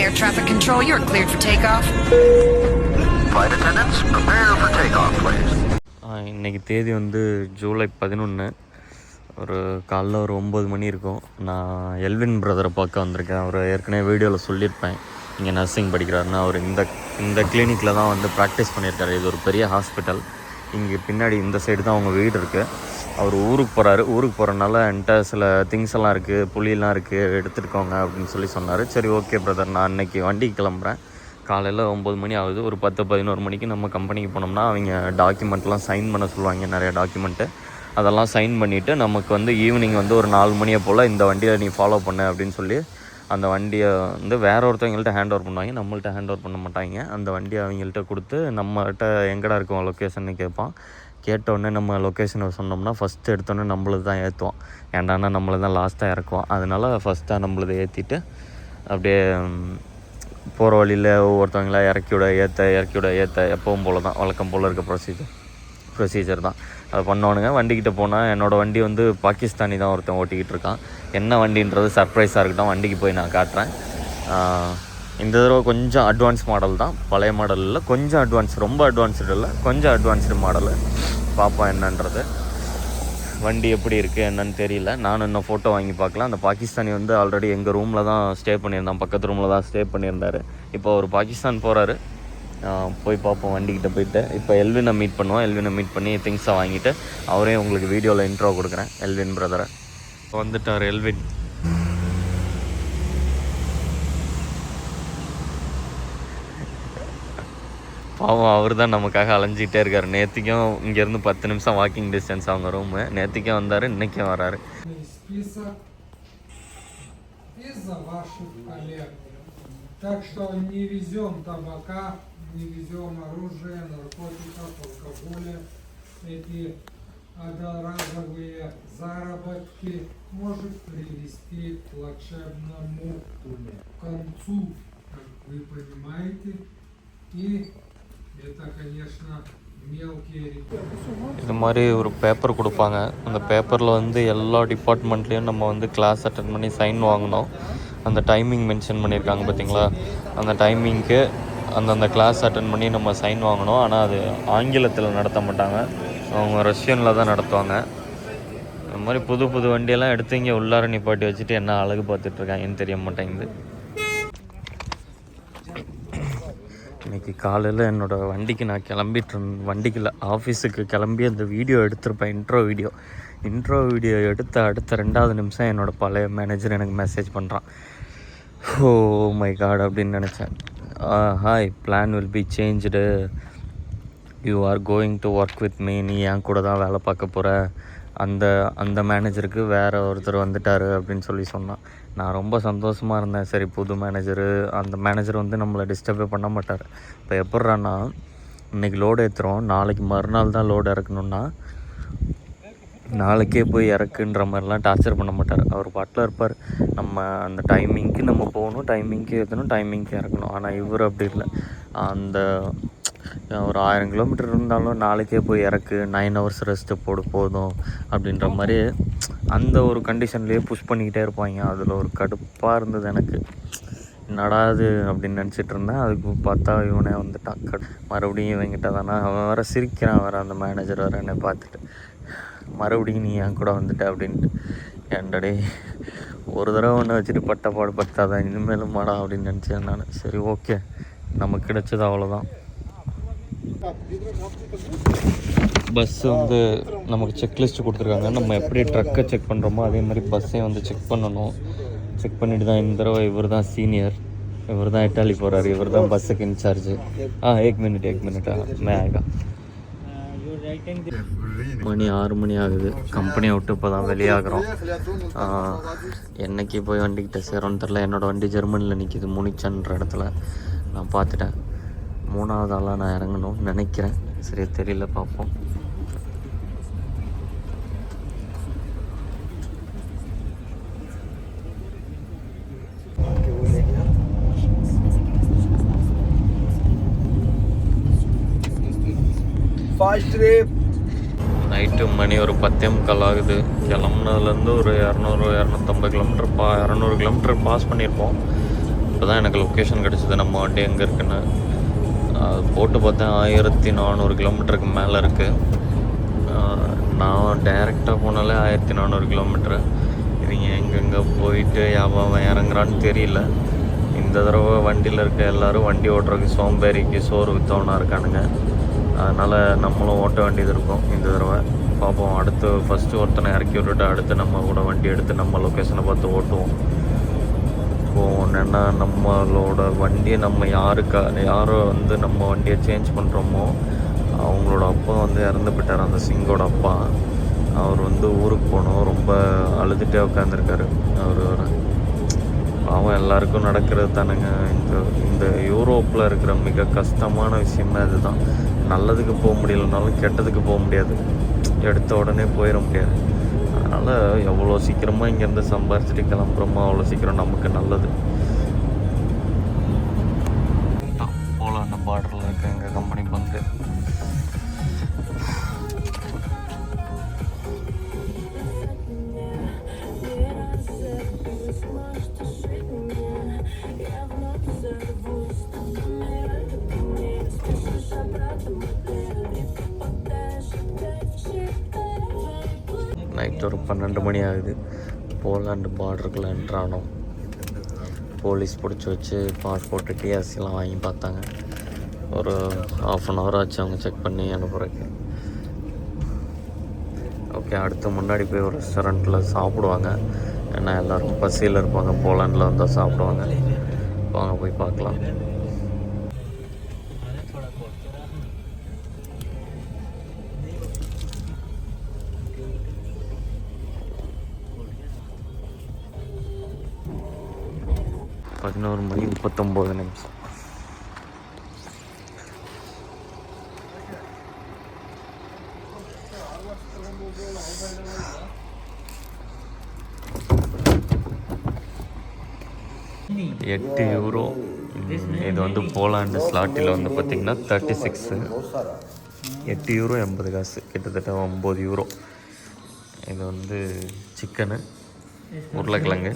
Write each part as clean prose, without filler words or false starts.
air traffic control. You're cleared for takeoff. Flight attendants, prepare for takeoff, please. இன்றைக்கி தேதி வந்து ஜூலை 11. ஒரு காலைல ஒரு 9 மணி இருக்கும். நான் எல்வின் பிரதரை பார்க்க வந்திருக்கேன். அவர் ஏற்கனவே வீடியோவில் சொல்லியிருப்பேன், இங்கே நர்சிங் படிக்கிறாருன்னா. அவர் இந்த கிளினிக்கில் தான் வந்து ப்ராக்டிஸ் பண்ணியிருக்காரு. இது ஒரு பெரிய ஹாஸ்பிட்டல். இங்கே பின்னாடி இந்த சைடு தான் அவங்க வீடு இருக்குது. அவர் ஊருக்கு போகிறாரு. ஊருக்கு போகிறனால என்கிட்ட சில திங்ஸ் எல்லாம் இருக்குது, புளியெல்லாம் இருக்குது, எடுத்துகிட்டுக்கோங்க அப்படின்னு சொன்னார். சரி, ஓகே பிரதர், நான் அன்றைக்கி வண்டிக்கு கிளம்புறேன். காலையில் 9 மணி ஆகுது. ஒரு 10-11 மணிக்கு நம்ம கம்பெனிக்கு போனோம்னா அவங்க டாக்குமெண்ட்லாம் சைன் பண்ண சொல்லுவாங்க, நிறைய டாக்குமெண்ட்டு. அதெல்லாம் சைன் பண்ணிவிட்டு நமக்கு வந்து ஈவினிங் வந்து ஒரு 4 மணியை போல் இந்த வண்டியை நீ ஃபாலோ பண்ணு அப்படின்னு சொல்லி அந்த வண்டியை வந்து வேற ஒருத்தவங்கள்ட்ட ஹேண்ட் ஓவர் பண்ணுவாங்க, நம்மள்ட்ட ஹேண்ட் ஓவர் பண்ண மாட்டாங்க. அந்த வண்டியை அவங்கள்ட்ட கொடுத்து நம்மகிட்ட எங்கடா இருக்கும் லொக்கேஷன்னு கேட்பான். கேட்டோடனே நம்ம லொக்கேஷனை சொன்னோம்னா ஃபஸ்ட்டு எடுத்தோடனே நம்மளது தான் ஏற்றுவான். ஏண்டானா நம்மளது தான் லாஸ்ட்டாக இறக்குவான். அதனால் ஃபஸ்ட்டாக நம்மளதை ஏற்றிட்டு அப்படியே போகிற வழியில் ஒவ்வொருத்தவங்களா இறக்கிவிட ஏற்ற எப்பவும் போல் தான், வழக்கம் போல் இருக்க ப்ரொசீஜர் தான். அதை பண்ணோனுங்க. வண்டிக்கிட்ட போனால் என்னோடய வண்டி வந்து பாகிஸ்தானி தான் ஒருத்தன் ஓட்டிக்கிட்டு இருக்கான். என்ன வண்டின்றது சர்ப்ரைஸாக இருக்கட்டும், வண்டிக்கு போய் நான் காட்டுறேன். இந்த தடவை கொஞ்சம் அட்வான்ஸ் மாடல் தான், பழைய மாடல் இல்லை, கொஞ்சம் அட்வான்ஸ், ரொம்ப அட்வான்ஸ்டு இல்லை, கொஞ்சம் அட்வான்ஸ்டு மாடலு. பார்ப்போம் என்னன்றது. வண்டி எப்படி இருக்குது என்னன்னு தெரியல. நானும் இன்னும் ஃபோட்டோ வாங்கி பார்க்கலாம். அந்த பாகிஸ்தானி வந்து ஆல்ரெடி எங்கள் ரூமில் தான் ஸ்டே பண்ணியிருந்தான், பக்கத்து ரூமில் தான் ஸ்டே பண்ணியிருந்தார். இப்போ ஒரு பாகிஸ்தான் போகிறாரு. போய் பார்ப்போம் வண்டிக்கிட்ட போயிட்டு. இப்போ எல்வினை மீட் பண்ணுவோம். எல்வினை மீட் பண்ணி திங்ஸை வாங்கிட்டு அவரையும் உங்களுக்கு வீடியோவில் இன்ட்ரோ கொடுக்குறேன், எல்வின் பிரதரை. வந்துட்டார் எல்வின். பாவம், அவர் தான் நமக்காக அலைஞ்சிக்கிட்டே இருக்கார். நேற்றுக்கும் இங்கேருந்து 10 நிமிஷம் வாக்கிங் டிஸ்டன்ஸ் அவங்க ரூமு. நேற்றுக்கும் வந்தார், இன்றைக்கும் வராரு. Так что не везем табака, не везем оружие, наркотиков, алкоголя. Эти одноразовые заработки может привести к плачевному концу, как вы понимаете. И это, конечно, мелкие ребята. இது மாதிரி ஒரு பேப்பர் கொடுப்பாங்க. அந்த பேப்பரில் வந்து எல்லா டிபார்ட்மெண்ட்லேயும் நம்ம வந்து கிளாஸ் அட்டன் பண்ணி சைன் வாங்கினோம். அந்த டைமிங் மென்ஷன் பண்ணியிருக்காங்க பார்த்தீங்களா, அந்த டைமிங்க்கு அந்தந்த கிளாஸ் அட்டன் பண்ணி நம்ம சைன் வாங்கணும். ஆனால் அது ஆங்கிலத்தில் நடத்த மாட்டாங்க, அவங்க ரஷ்யனில் தான் நடத்துவாங்க. இந்த மாதிரி புது வண்டியெல்லாம் எடுத்து இங்கே உள்ளார நிப்பாட்டி வச்சுட்டு என்ன அழகு பார்த்துட்ருக்காங்கன்னு தெரிய மாட்டேங்குது. இன்றைக்கி காலையில் என்னோடய வண்டிக்கு நான் வண்டிக்கில் ஆஃபீஸுக்கு கிளம்பி அந்த வீடியோ எடுத்திருப்பேன், இன்ட்ரோ வீடியோ எடுத்த அடுத்த 2வது நிமிஷம் என்னோடய பழைய மேனேஜர் எனக்கு மெசேஜ் பண்ணுறான். ஓ மை காட் அப்படின்னு நினச்சேன். Hi, plan will be changed, you are going to work with me, நீ என் கூட தான் வேலை பார்க்க போகிற. அந்த மேனேஜருக்கு வேறு ஒருத்தர் வந்துட்டார் அப்படின்னு சொன்னான். நான் ரொம்ப சந்தோஷமாக இருந்தேன். சரி, புது மேனேஜரு, அந்த மேனேஜர் வந்து நம்மளை டிஸ்டர்பே பண்ண மாட்டார். இப்போ எப்பட்றான்னா, இன்றைக்கி லோடு ஏற்றுறோம், நாளைக்கு மறுநாள் தான் லோடு இறக்கணுன்னா நாளைக்கே போய் இறக்குன்ற மாதிரிலாம் டார்ச்சர் பண்ண மாட்டார். அவர் பாட்டில் இருப்பார். நம்ம அந்த டைமிங்க்கு நம்ம போகணும், டைமிங்க்கு ஏற்றணும், டைமிங்க்கு இறக்கணும். ஆனால் இவர் அப்படி இல்லை. அந்த ஒரு 1000 கிலோமீட்டர் இருந்தாலும் நாளைக்கே போய் இறக்கு, 9 ஹவர்ஸ் ரெஸ்ட்டு போதும் அப்படின்ற மாதிரி அந்த ஒரு கண்டிஷன்லேயே புஷ் பண்ணிக்கிட்டே இருப்பாங்க. அதில் ஒரு கடுப்பாக இருந்தது எனக்கு. நடாது அப்படின்னு நினச்சிட்டு இருந்தேன். அதுக்கு பார்த்தா இவனே வந்துட்டான். மறுபடியும் இவங்கிட்ட தானே அவன் வேறு சிரிக்கிறான், வேறு அந்த மேனேஜர் வேறு என்னை பார்த்துட்டு, மறுபடியும் நீ என் கூட வந்துட்ட அப்படின்ட்டு. ஏன்டடே, ஒரு தடவை ஒன்று வச்சுட்டு பட்டப்பாடு பத்தாதான், இனிமேலும் மாடா அப்படின்னு நினச்சேன் நான். சரி, ஓகே, நமக்கு கிடைச்சது அவ்வளோதான். பஸ்ஸு வந்து நமக்கு செக்லிஸ்ட்டு கொடுத்துருக்காங்க. நம்ம எப்படி ட்ரக்கை செக் பண்ணுறோமோ அதே மாதிரி பஸ்ஸையும் வந்து செக் பண்ணணும். செக் பண்ணிவிட்டு தான் இந்த தடவை இவர் தான் சீனியர், இவர் தான் இட்டாலி போகிறாரு, இவர் தான் பஸ்ஸுக்கு இன்சார்ஜு. एक मिनट मैं आएगा. மணி 6 மணி ஆகுது. கம்பெனியை விட்டு இப்போ தான் வெளியாகிறோம். என்னைக்கு போய் வண்டிக்கிட்ட சேரோன்னு தெரில. என்னோடய வண்டி ஜெர்மனியில் நிற்கிது, முனிச்சன்ற இடத்துல. நான் பார்த்துட்டேன். 3வது ஆளாக நான் இறங்கணும்னு நினைக்கிறேன். சரி, தெரியல, பார்ப்போம். நைட்டு மணி ஒரு 10:45 ஆகுது. கிளம்புனதுலேருந்து ஒரு 200-250 கிலோமீட்டர் 200 கிலோமீட்டர் பாஸ் பண்ணியிருப்போம். இப்போ தான் எனக்கு லொக்கேஷன் கிடச்சிது நம்ம வண்டி எங்கே இருக்குன்னு. அது போட்டு பார்த்தேன் 1400 கிலோமீட்டருக்கு மேலே இருக்குது. நான் டைரெக்டாக போனாலே 1400 கிலோமீட்ரு. இவங்க எங்கெங்கே போயிட்டு அவன் இறங்குறான்னு தெரியல. இந்த தடவை வண்டியில் இருக்க எல்லோரும் வண்டி ஓட்டுறதுக்கு சோம்பேறிக்கு சோறு விற்றவனாக இருக்கானுங்க. அதனால் நம்மளும் ஓட்ட வேண்டியது இருக்கும் இந்த தடவை. பார்ப்போம், அடுத்து ஃபஸ்ட்டு ஒருத்தனை இறக்கி விட்டுட்டு அடுத்து நம்ம கூட வண்டி எடுத்து நம்ம லொக்கேஷனை பார்த்து ஓட்டுவோம். போனேன்னா நம்மளோட வண்டியை நம்ம யாரோ வந்து நம்ம வண்டியை சேஞ்ச் பண்ணுறோமோ அவங்களோட அப்பா வந்து இறந்து போயிட்டார். அந்த சிங்கோட அப்பா அவர் வந்து ஊருக்கு போகணும், ரொம்ப அழுதுகிட்டே உட்காந்துருக்காரு. அவர் பாவம் எல்லாருக்கும் நடக்கிறது தானுங்க. இந்த யூரோப்பில் இருக்கிற மிக கஷ்டமான விஷயமே அதுதான். நல்லதுக்கு போக முடியலனாலும் கெட்டதுக்கு போக முடியாது, எடுத்த உடனே போயிட முடியாது. அதனால் எவ்வளோ சீக்கிரமாக இங்கேருந்து சம்பாரிச்சிட்டு கிளம்புறோமோ அவ்வளோ சீக்கிரம் நமக்கு நல்லது. போலாண்ட பார்டரில் இருக்க எங்கள் கம்பெனி பங்கு. நைட் ஒரு 12 மணி ஆகுது. போலாண்டு பார்டருக்குள்ள என்ட்ரானோம். போலீஸ் பிடிச்சி வச்சு பாஸ்போர்ட்டு டிஆர்சிலாம் வாங்கி பார்த்தாங்க. ஒரு 1/2 hour ஆச்சு அவங்க செக் பண்ணி அனுப்புகிறதுக்கு. ஓகே, அடுத்து முன்னாடி போய் ஒரு ரெஸ்டாரண்ட்டில் சாப்பிடுவாங்க. ஏன்னா எல்லோரும் பசியில் இருப்பாங்க, போலாண்டில் வந்தால் சாப்பிடுவாங்க. வாங்க போய் பார்க்கலாம். மணி 39. €8. இது வந்து போலாண்டு ஸ்லாட்டில் வந்து பார்த்திங்கன்னா 36. €8 80 கிட்டத்தட்ட €9. இது வந்து சிக்கனு, உருளைக்கிழங்கு,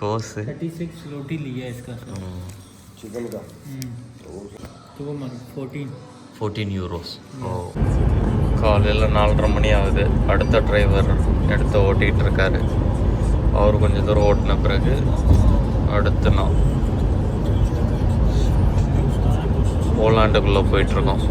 கோஸு, 36 रोटी लिया इसका चिकन का तो वो 14 €. காலையில் 4:30 மணி ஆகுது. அடுத்த டிரைவர் எடுத்து ஓட்டிகிட்டு இருக்காரு. அவர் கொஞ்சம் தூரம் ஓட்டின பிறகு அடுத்து நான் போலாண்டுக்குள்ளே போயிட்டுருக்கோம்.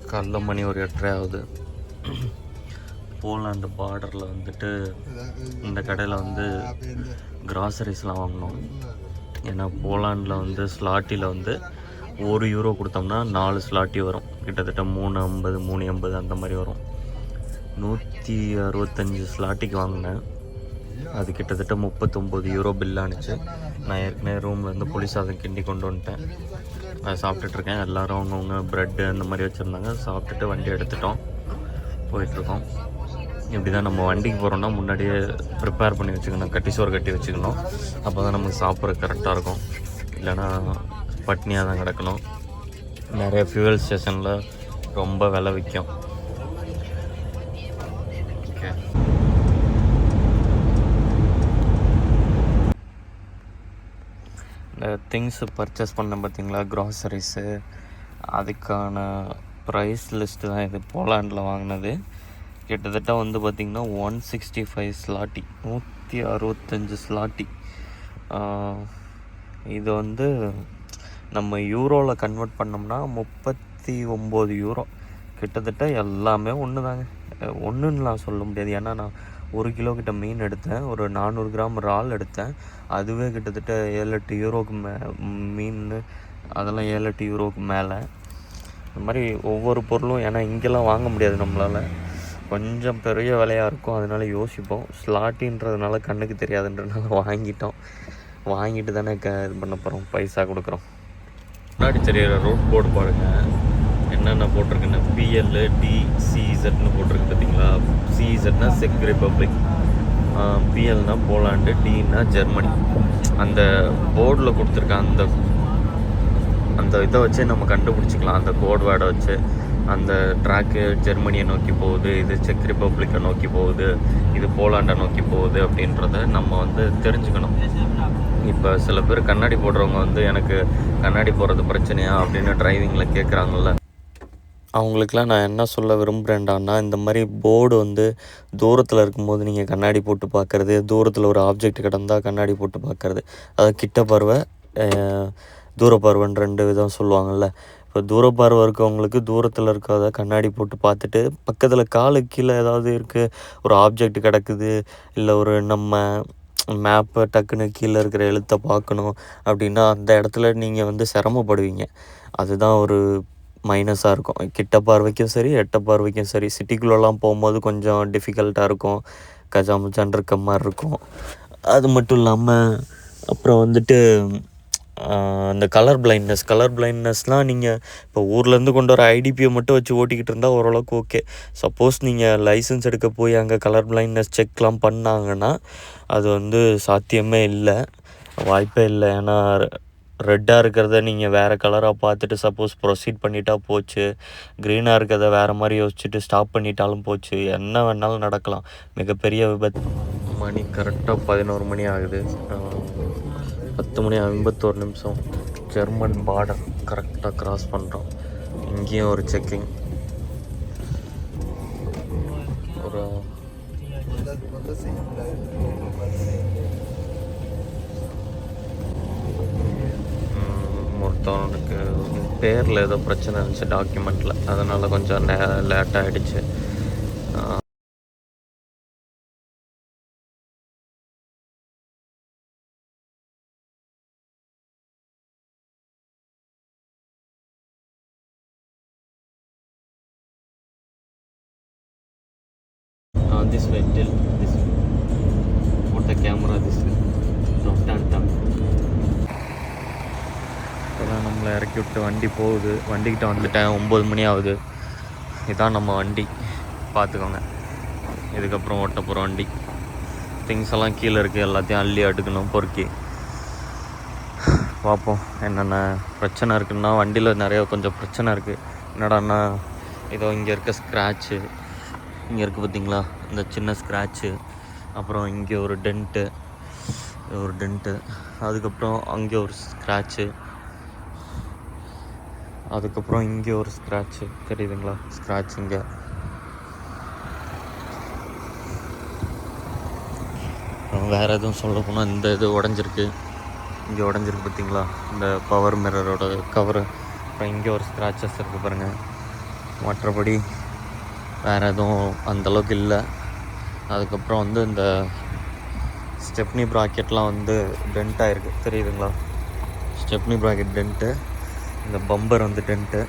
காலைல மணி ஒரு 8:30 ஆகுது. போலாண்டு பார்டரில் வந்துட்டு இந்த கடையில் வந்து கிராசரிஸ்லாம் வாங்கினோம். ஏன்னா போலாண்டில் வந்து ஸ்லாட்டியில் வந்து €1 கொடுத்தோம்னா 4 ஸ்லாட்டி வரும். கிட்டத்தட்ட 3.50 3.80 அந்த மாதிரி வரும். 165 ஸ்லாட்டிக்கு வாங்கினேன். அது கிட்டத்தட்ட €39 பில் ஆனிச்சு. நான் ஏற்கனவே ரூம்லேருந்து புளி சாதம் கிண்டி கொண்டு வந்துட்டேன். அதை சாப்பிட்டுட்ருக்கேன். எல்லோரும் அவங்கவுங்க ப்ரெட்டு அந்த மாதிரி வச்சுருந்தாங்க. சாப்பிட்டுட்டு வண்டி எடுத்துட்டோம், போயிட்டுருக்கோம். இப்படி தான் நம்ம வண்டிக்கு போகிறோன்னா முன்னாடியே ப்ரிப்பேர் பண்ணி வச்சுக்கணும், கட்டி சோறு கட்டி வச்சுக்கணும். அப்போ தான் நமக்கு சாப்பிட்றது கரெக்டாக இருக்கும். இல்லைன்னா பட்னியாக தான் கிடக்கணும். நிறைய ஃபியூவல் ஸ்டேஷனில் ரொம்ப விலை விற்கும். ஓகே, திங்ஸு பர்ச்சேஸ் பண்ண பார்த்தீங்களா, க்ராசரிஸு, அதுக்கான ப்ரைஸ் லிஸ்ட்டு தான் இது. போலாண்டில் வாங்கினது. கிட்டத்தட்ட வந்து பார்த்திங்கன்னா 165 ஸ்லாட்டி, 165 ஸ்லாட்டி. இது வந்து நம்ம யூரோவில் கன்வெர்ட் பண்ணோம்னா 39 யூரோ. கிட்டத்தட்ட எல்லாமே ஒன்று தாங்க. ஒன்றுன்னு நான் சொல்ல முடியாது. ஏன்னா நான் 1 கிலோ கிட்ட மீன் எடுத்தேன், ஒரு 400 கிராம் இறால் எடுத்தேன். அதுவே கிட்டத்தட்ட 7-8 யூரோவுக்கு மீன் அதெல்லாம் 7-8 யூரோவுக்கு மேலே. இந்த மாதிரி ஒவ்வொரு பொருளும், ஏன்னா இங்கெல்லாம் வாங்க முடியாது நம்மளால், கொஞ்சம் பெரிய விலையாக இருக்கும். அதனால யோசிப்போம். ஸ்லாட்டின்றதுனால கண்ணுக்கு தெரியாதுன்றதுனால வாங்கிட்டு தானே இது பண்ண போகிறோம், பைசா கொடுக்குறோம். முன்னாடி தெரியிற ரோட் போர்டு பாருங்கள், என்னென்ன போட்டிருக்குன்னு. PL DCZன்னு போட்டிருக்கு பார்த்தீங்களா. CZனா செக் ரிப்பப்ளிக், PLனா போலாண்டு, Dனா ஜெர்மனி. அந்த போர்டில் கொடுத்துருக்க அந்த இதை வச்சு நம்ம கண்டுபிடிச்சிக்கலாம். அந்த கோட் வேர்டை வச்சு அந்த ட்ராக்கு ஜெர்மனியை நோக்கி போகுது, இது செக் ரிப்பப்ளிக்கை நோக்கி போகுது, இது போலாண்டை நோக்கி போகுது அப்படின்றத நம்ம வந்து தெரிஞ்சுக்கணும். இப்போ சில பேர் கண்ணாடி போடுறவங்க வந்து எனக்கு கண்ணாடி போடுறது பிரச்சனையா அப்படின்னு டிரைவிங்கில் கேட்குறாங்கல்ல, அவங்களுக்கெலாம் நான் என்ன சொல்ல விரும்புகிறேன்டான்னா, இந்த மாதிரி போர்டு வந்து தூரத்தில் இருக்கும்போது நீங்கள் கண்ணாடி போட்டு பார்க்குறது, தூரத்தில் ஒரு ஆப்ஜெக்ட் கிடந்தால் கண்ணாடி போட்டு பார்க்குறது, அதாவது கிட்ட பார்வை தூரப்பார்வைன்னு 2 விதம் சொல்லுவாங்கள்ல. இப்போ தூரப்பார்வை இருக்கவங்களுக்கு தூரத்தில் இருக்கிறத கண்ணாடி போட்டு பார்த்துட்டு, பக்கத்தில் காலுக்கு கீழே ஏதாவது இருக்குது, ஒரு ஆப்ஜெக்ட் கிடக்குது, இல்லை ஒரு நம்ம மேப்பை டக்குன்னு கீழே இருக்கிற எழுத்தை பார்க்கணும் அப்படின்னா அந்த இடத்துல நீங்கள் வந்து சிரமப்படுவீங்க. அதுதான் ஒரு மைனஸாக இருக்கும். கிட்ட பார்வைக்கும் சரி, எட்ட பார்வைக்கும் சரி. சிட்டிக்குள்ளெலாம் போகும்போது கொஞ்சம் டிஃபிகல்ட்டாக இருக்கும், கஜாமுச்சான் இருக்க மாதிரி இருக்கும். அது மட்டும் இல்லாமல் அப்புறம் வந்துட்டு அந்த கலர் பிளைண்ட்னஸ்லாம் நீங்கள் இப்போ ஊர்லேருந்து கொண்டு வர ஐடிபியை மட்டும் வச்சு ஓட்டிக்கிட்டு இருந்தால் ஓரளவுக்கு ஓகே. சப்போஸ் நீங்கள் லைசன்ஸ் எடுக்க போய் அங்கே கலர் பிளைண்ட்னஸ் செக்லாம் பண்ணாங்கன்னா அது வந்து சாத்தியமே இல்லை, வாய்ப்பே இல்லை. ஏன்னா ரெட்டாக இருக்கிறத நீங்கள் வேறு கலராக பார்த்துட்டு சப்போஸ் ப்ரொசீட் பண்ணிட்டா போச்சு, க்ரீனாக இருக்கிறத வேறு மாதிரி யோசிச்சுட்டு ஸ்டாப் பண்ணிட்டாலும் போச்சு, என்ன வேணாலும் நடக்கலாம், மிகப்பெரிய விபத்து. மணி கரெக்டாக 11 மணி ஆகுது. 10 மணி 51 நிமிஷம். ஜெர்மன் பார்டர் கரெக்டாக க்ராஸ் பண்ணுறோம். இங்கேயும் ஒரு செக்கிங். ஒரு ஒருத்தவனுக்கு பேரில் ஏதோ பிரச்சனை இருந்துச்சு டாக்குமெண்ட்டில், அதனால் கொஞ்சம் லேட் ஆகிடுச்சு. This way, tell this way. Put the camera this way. Don't turn. இப்போதான் நம்மளை இறக்கி விட்டு வண்டி போகுது. வண்டிக்கிட்ட வந்துட்டேன். 9 மணி ஆகுது. இதுதான் நம்ம வண்டி, பார்த்துக்கோங்க. இதுக்கப்புறம் ஓட்ட போகிற வண்டி. திங்ஸ் எல்லாம் கீழே இருக்குது, எல்லாத்தையும் அள்ளி அடுக்கணும் பொறுக்கி. பார்ப்போம் என்னென்ன பிரச்சனை இருக்குன்னா. வண்டியில் நிறைய கொஞ்சம் பிரச்சனை இருக்குது. என்னடான்னா, இதோ இங்கே இருக்க ஸ்க்ராட்சு, இங்கே இருக்குது பார்த்தீங்களா இந்த சின்ன ஸ்க்ராட்சு, அப்புறம் இங்கே ஒரு டென்ட்டு, அதுக்கப்புறம் அங்கே ஒரு ஸ்க்ராட்சு, அதுக்கப்புறம் இங்கே ஒரு ஸ்க்ராட்சு, தெரியுதுங்களா ஸ்க்ராட்ச் இங்கே. வேறு எதுவும் சொல்ல போனால் இந்த இது உடஞ்சிருக்கு, இங்கே உடஞ்சிருக்கு பார்த்தீங்களா இந்த பவர் மிரரோட கவரு. அப்புறம் இங்கே ஒரு ஸ்க்ராச்சஸ் இருக்குது பாருங்கள். மற்றபடி வேறு எதுவும் அந்தளவுக்கு இல்லை. அதுக்கப்புறம் வந்து இந்த ஸ்டெப்னி ப்ராக்கெட்லாம் வந்து டென்ட்டாக இருக்குது, தெரியுதுங்களா ஸ்டெப்னி ப்ராக்கெட் டென்ட்டு. இந்த பம்பர் வந்து டென்ட்டு.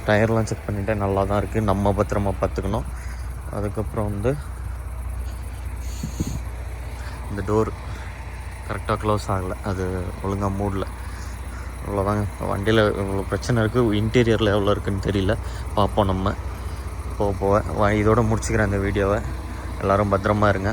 டயர்லாம் செக் பண்ணிவிட்டேன், நல்லா தான் இருக்குது. நம்ம பத்திரமா பார்த்துக்கணும். அதுக்கப்புறம் வந்து இந்த டோர் கரெக்டாக க்ளோஸ் ஆகலை, அது ஒழுங்காக மூடல. அவ்வளோதாங்க. வண்டியில் இவ்வளோ பிரச்சனை இருக்குது. இன்டீரியரில் எவ்வளோ இருக்குதுன்னு தெரியல, பார்ப்போம் நம்ம போக. இதோடு முடிச்சுக்கிறேன் இந்த வீடியோவை. எல்லோரும் பத்திரமா இருங்க.